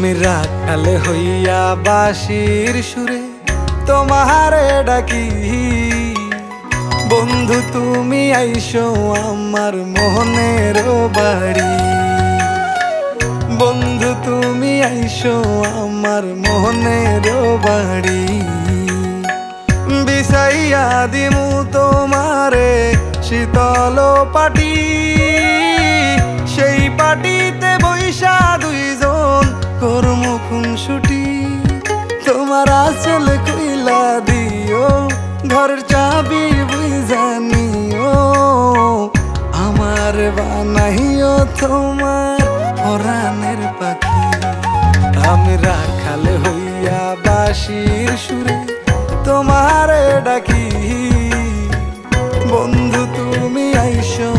আমি রাখাল হইয়া বাঁশির সুরে তোমারে ডাকি, বন্ধু তুমি আইসো আমার মনের বাড়ি, বন্ধু তুমি আইসো আমার মনের বাড়ি। বিছাইয়া দিমু তোমারে শীতল পাটি, সেই পাটিতে বৈশা দুইজন করমু খুনসুটি। তোমার আঁচল কইলা দিও, ঘরের চাবি বুঝা নিও, আমার বানাইও তোমার পরাণের পাখি। আমি রাখাল হইয়া বাঁশির সুরে তোমারে ডাকি, বন্ধু তুমি আইসো